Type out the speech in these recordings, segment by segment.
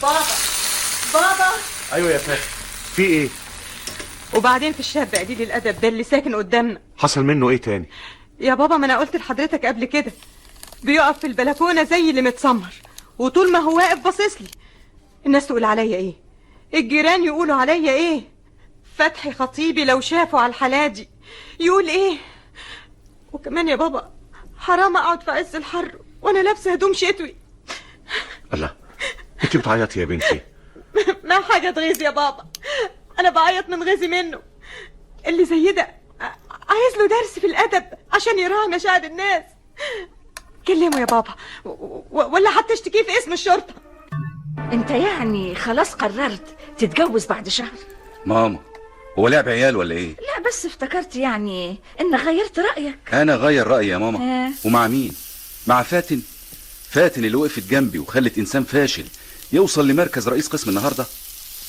بابا بابا. ايوه يا فاتن، في ايه؟ وبعدين في الشاب قليل الادب ده اللي ساكن قدامنا، حصل منه ايه تاني؟ يا بابا ما انا قلت لحضرتك قبل كده، بيقف في البلكونه زي اللي متسمر، وطول ما هو واقف باصص لي. الناس تقول عليا ايه؟ الجيران يقولوا عليا ايه؟ فتحي خطيبي لو شافوا على الحالة دي يقول ايه؟ وكمان يا بابا حرام اقعد في عز الحر وانا لابسه هدوم شتوي. الله، انت بتعيطي يا بنتي؟ ما حاجه تغيظ يا بابا، انا بعيط من غيظي منه. اللي زي ده عايز له درس في الادب عشان يراعي مشاعر الناس. كلمه يا بابا ولا هتشتكيه في اسم الشرطه. انت يعني خلاص قررت تتجوز بعد شهر؟ ماما، هو لعب عيال ولا ايه؟ لا بس افتكرت يعني ان غيرت رأيك. انا غير رأيي يا ماما. ومع مين؟ مع فاتن اللي وقفت جنبي وخلت انسان فاشل يوصل لمركز رئيس قسم النهارده.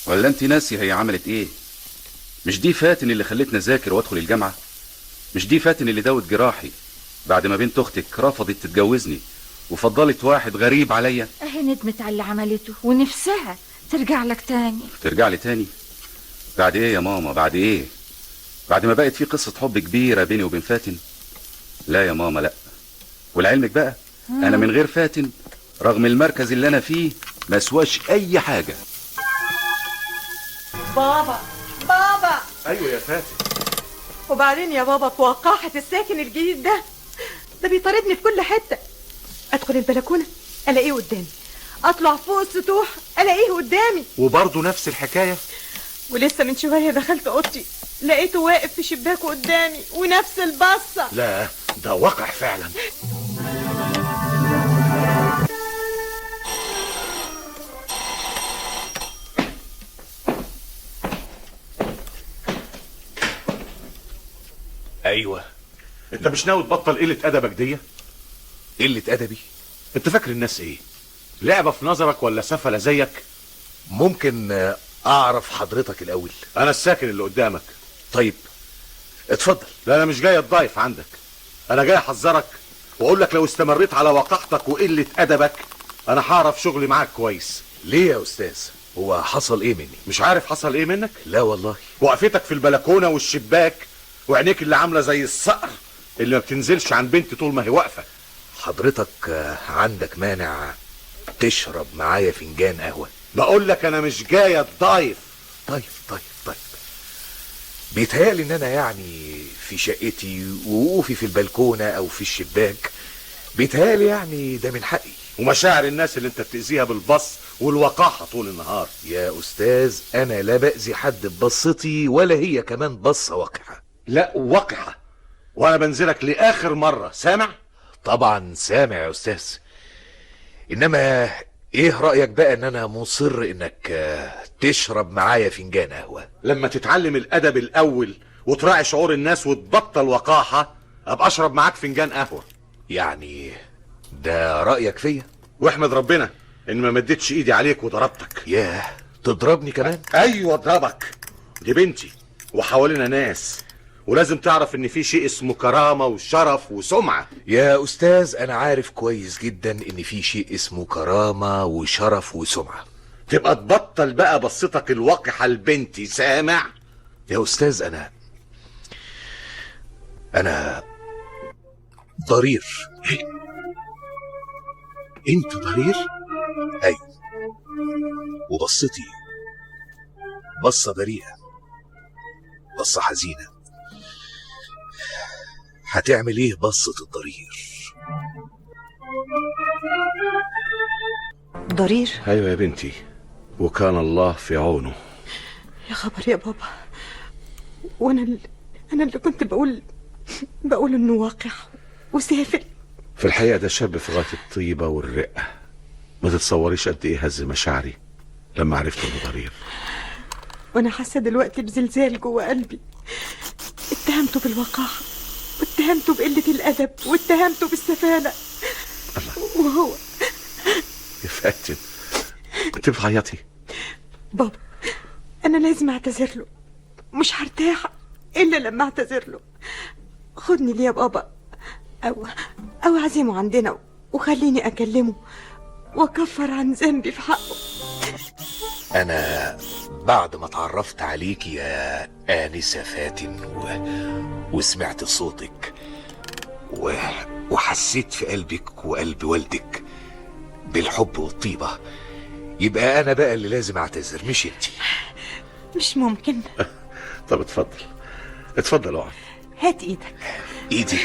ولا انت ناسي هي عملت ايه؟ مش دي فاتن اللي خلتني اذاكر وادخل الجامعه؟ مش دي فاتن اللي داوت جراحي بعد ما بنت اختك رفضت تتجوزني وفضلت واحد غريب عليا؟ اهي ندمت على اللي عملته ونفسها ترجع لك تاني. ترجع لي تاني؟ بعد ايه يا ماما؟ بعد ايه؟ بعد ما بقت في قصه حب كبيره بيني وبين فاتن؟ لا يا ماما لا. ولعلمك بقى انا من غير فاتن رغم المركز اللي انا فيه ما سواش اي حاجه. بابا بابا. ايوه يا فاتن. وبعدين يا بابا في وقاحة الساكن الجديد ده بيطاردني في كل حتة. ادخل البلكونة الاقيه قدامي، اطلع فوق السطوح الاقيه قدامي، وبرضه نفس الحكاية. ولسه من شوية دخلت اوضتي لقيته واقف في شباكه قدامي ونفس البصة. لا ده وقح فعلا. ايوه. انت مش ناوي تبطل قلة ادبك دي؟ قلة ادبي؟ انت فاكر الناس ايه؟ لعبة في نظرك ولا سفلة زيك؟ ممكن اعرف حضرتك الاول؟ انا الساكن اللي قدامك. طيب اتفضل. لا انا مش جاي اتضايف عندك، انا جاي احذرك واقول لك لو استمريت على وقاحتك وقلة ادبك انا هعرف شغلي معاك كويس. ليه يا استاذ؟ هو حصل ايه مني؟ مش عارف حصل ايه منك؟ لا والله. وقفتك في البلكونة والشباك وعينيك اللي عاملة زي الصقر اللي ما بتنزلش عن بنت طول ما هي واقفة. حضرتك عندك مانع تشرب معايا فنجان قهوة؟ بقول لك انا مش جاي اتضايف. طيب بيتهيألي ان انا يعني في شقتي ووقوفي في البلكونة او في الشباك بيتهيألي يعني ده من حقي. ومشاعر الناس اللي انت بتأذيها بالبص والوقاحة طول النهار. يا استاذ انا لا بأذي حد ببصتي ولا هي كمان بصة وقحة. لا وقحة، وانا بنزلك لاخر مرة، سامع؟ طبعا سامع يا استاذ، انما ايه رأيك بقى ان انا مصر انك تشرب معايا فنجان قهوة؟ لما تتعلم الادب الاول وتراعي شعور الناس وتبطل وقاحة ابقى اشرب معاك فنجان قهوة. يعني ده رأيك فيا؟ واحمد ربنا ان ما مدتش ايدي عليك وضربتك. ياه، تضربني كمان؟ ايوه اضربك، دي بنتي وحوالينا ناس ولازم تعرف ان في شيء اسمه كرامة وشرف وسمعة. يا استاذ انا عارف كويس جدا ان في شيء اسمه كرامة وشرف وسمعة. تبقى تبطل بقى بصتك الوقحة لبنتي، سامع؟ يا استاذ انا ضرير. انت ضرير؟ ايوه، وبصتي بصة بريئة، بصة حزينة. هتعمل ايه بصة الضرير؟ ضرير؟ ايوه يا بنتي، وكان الله في عونه. يا خبر يا بابا، وانا اللي كنت بقول انه واقح وسافل. في الحقيقة ده شاب في غاية الطيبة والرقة، ما تتصوريش قد ايه هز مشاعري لما عرفت انه ضرير. وانا حاسه دلوقتي بزلزال جوه قلبي. اتهمته بالوقاحه واتهمته بقله الادب واتهمته بالسفاله. الله. وهو يا فاتن انت بتعيطي؟ بابا انا لازم اعتذر له، مش هرتاح الا لما اعتذر له. خدني ليه يا بابا او عزيمه عندنا وخليني اكلمه واكفر عن ذنبي في حقه. انا بعد ما اتعرفت عليك يا آنسة فاتن وسمعت صوتك وحسيت في قلبك وقلب والدك بالحب والطيبة، يبقى انا بقى اللي لازم اعتذر مش انتي. مش ممكن. طب اتفضل اتفضل اقعد. هات ايدك. ايدي